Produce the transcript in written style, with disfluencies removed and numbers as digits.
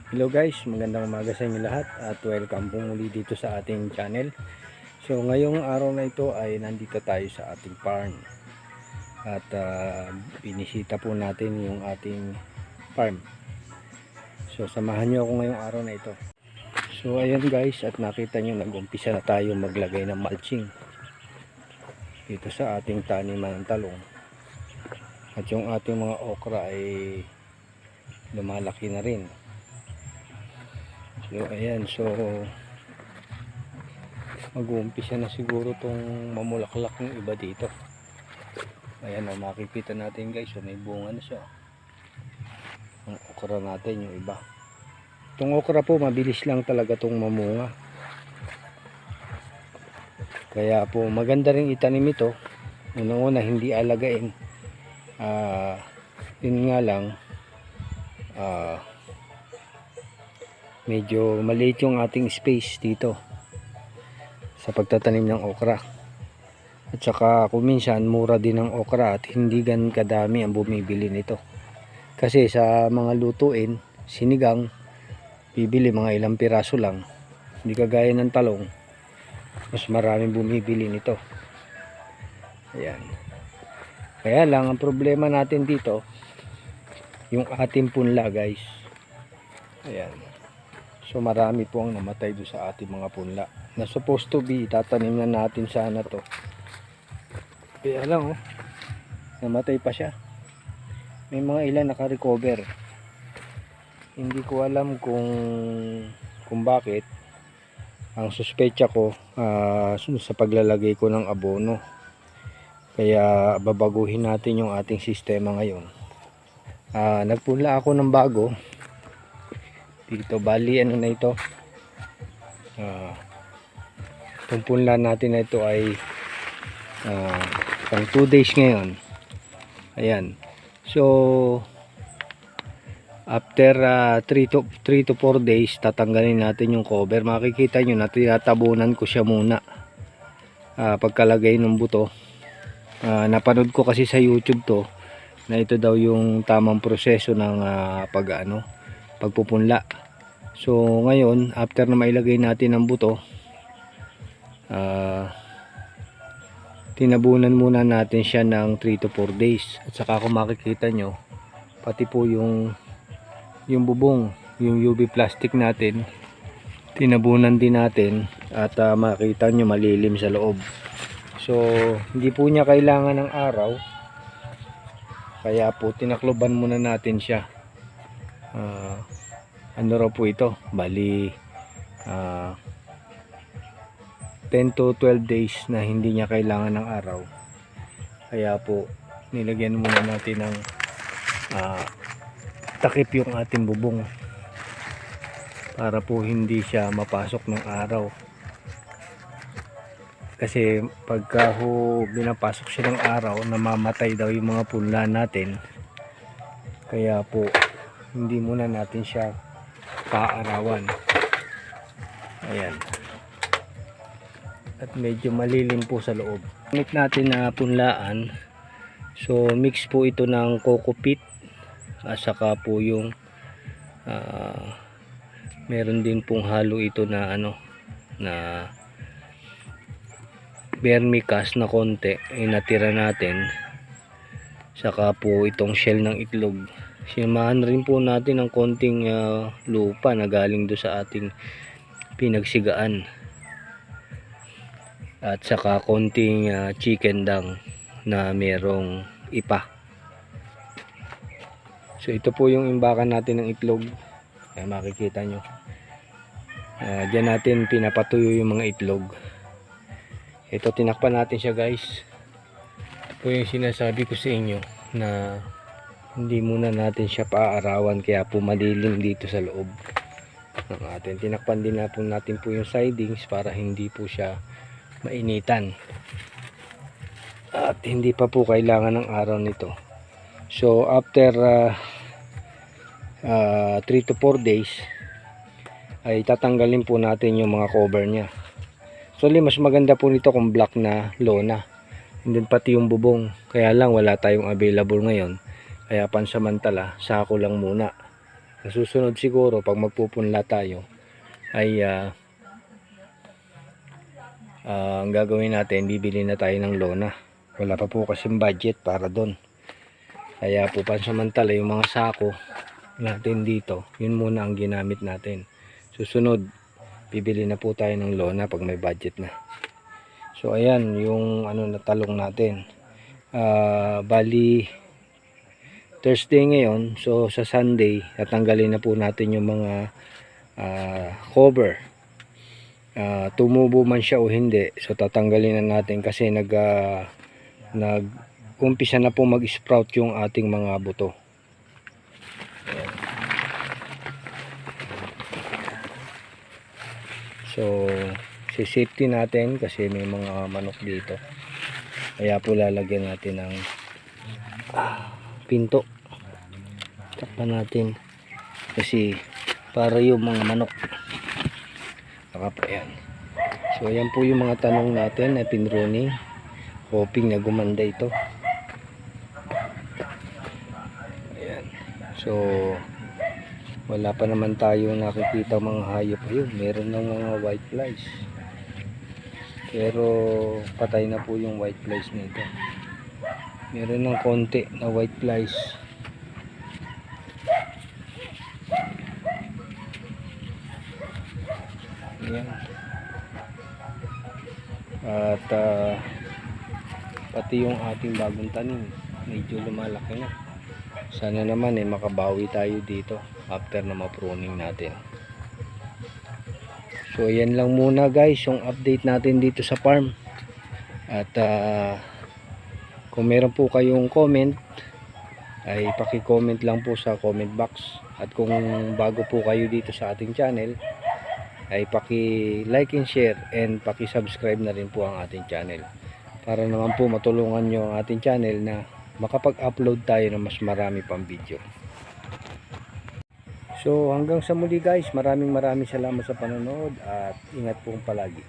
Hello guys, magandang umaga sa inyo lahat at welcome po muli dito sa ating channel. So ngayong araw na ito ay nandito tayo sa ating farm at binisita po natin yung ating farm. So samahan nyo ako ngayong araw na ito. So ayan guys, at nakita nyo nag-umpisa na tayo maglagay ng mulching dito sa ating taniman ng talong. At yung ating mga okra ay lumalaki na rin. So ayan, so mag-uumpisa na siguro tong mamulaklak ng iba dito. Ayan, makikita natin guys, so may bunga na siya. Ang okra natin yung iba. Itong okra po mabilis lang talaga tong mamunga. Kaya po maganda rin itanim ito. Una-una hindi alagain. Yun nga lang, medyo maliit yung ating space dito sa pagtatanim ng okra. At saka kung minsan mura din ang okra at hindi gan kadami ang bumibili nito. Kasi sa mga lutuin, sinigang, bibili mga ilang piraso lang. Hindi kagaya ng talong, mas maraming bumibili nito. Ayan. Kaya lang ang problema natin dito, yung ating punla guys. Ayan. So marami po ang namatay doon sa ating mga punla. Na supposed to be, tatanim na natin sana to. Kaya lang namatay pa siya. May mga ilan naka-recover. Hindi ko alam kung bakit. Ang suspecha ko sa paglalagay ko ng abono. Kaya babaguhin natin yung ating sistema ngayon. Nagpunla ako ng bago. Dito bali ano na ito, itong punla natin na ito ay pang 2 days ngayon. Ayan, so after 3 to 4 days tatanggalin natin yung cover. Makikita nyo na tinatabunan ko siya muna pagkalagay ng buto. Napanood ko kasi sa YouTube to na ito daw yung tamang proseso ng pagpupunla. So ngayon after na mailagay natin ang buto, tinabunan muna natin siya ng 3 to 4 days. At saka kung makikita nyo, pati po yung bubong, yung UV plastic natin, tinabunan din natin. At makita nyo malilim sa loob. So hindi po niya kailangan ng araw, kaya po tinakloban muna natin siya. Ano raw po ito, bali 10 to 12 days na hindi niya kailangan ng araw. Kaya po nilagyan muna natin ng takip yung ating bubong para po hindi siya mapasok ng araw. Kasi pagka binapasok siya ng araw, namamatay daw yung mga punla natin. Kaya po hindi muna natin siya paarawan. Ayan. At medyo malilim po sa loob. Gamit natin na punlaan. So mix po ito ng coco peat at saka po yung meron din pong halo ito na na vermicast na konti natira natin. Saka po itong shell ng itlog. Sinamahan rin po natin ng konting lupa na galing do sa ating pinagsigaan. At saka konting chicken dung na merong ipa. So ito po yung imbakan natin ng itlog. Ay, makikita nyo. Diyan natin pinapatuyo yung mga itlog. Ito, tinakpan natin siya guys. Ito po yung sinasabi ko sa inyo na hindi muna natin siya paaarawan, kaya po madilim dito sa loob ng atin. Tinakpan din na po natin po yung sidings para hindi po siya mainitan at hindi pa po kailangan ng araw nito. So after 3 to 4 days ay tatanggalin po natin yung mga cover nya. So mas maganda po nito kung black na lona, and then pati yung bubong. Kaya lang wala tayong available ngayon, kaya pansamantala sako lang muna. Sa susunod siguro pag magpupunla tayo ay ang gagawin natin, bibili na tayo ng lona. Wala pa po kasing budget para doon. Kaya po pansamantala yung mga sako natin dito, yun muna ang ginamit natin. Susunod, bibili na po tayo ng lona pag may budget na. So ayan yung na talong natin. Bali Thursday ngayon, so sa Sunday tatanggalin na po natin yung mga cover. Tumubo man siya o hindi, so tatanggalin na natin kasi umpisa na po mag-sprout yung ating mga buto. So safety natin kasi may mga manok dito, kaya po lalagyan natin ng pinto. Takpan natin kasi para yung mga manok nakapayan. So ayan po yung mga tanong natin na pinruning, hoping na gumanda ito. Ayan. So wala pa naman tayo nakikita mga hayop. Ayun, meron ng mga white flies, pero patay na po yung white flies nito. Meron ng konti na white flies. Ayan. At pati yung ating bagong tanim medyo lumalaki na. Sana naman makabawi tayo dito after na ma-pruning natin. So yan lang muna guys yung update natin dito sa farm. At kung meron po kayong comment ay paki-comment lang po sa comment box. At kung bago po kayo dito sa ating channel ay paki-like and share and paki-subscribe na rin po ang ating channel para naman po matulungan nyo ang ating channel na makapag-upload tayo ng mas marami pang video. So hanggang sa muli guys, maraming salamat sa panonood at ingat po palagi.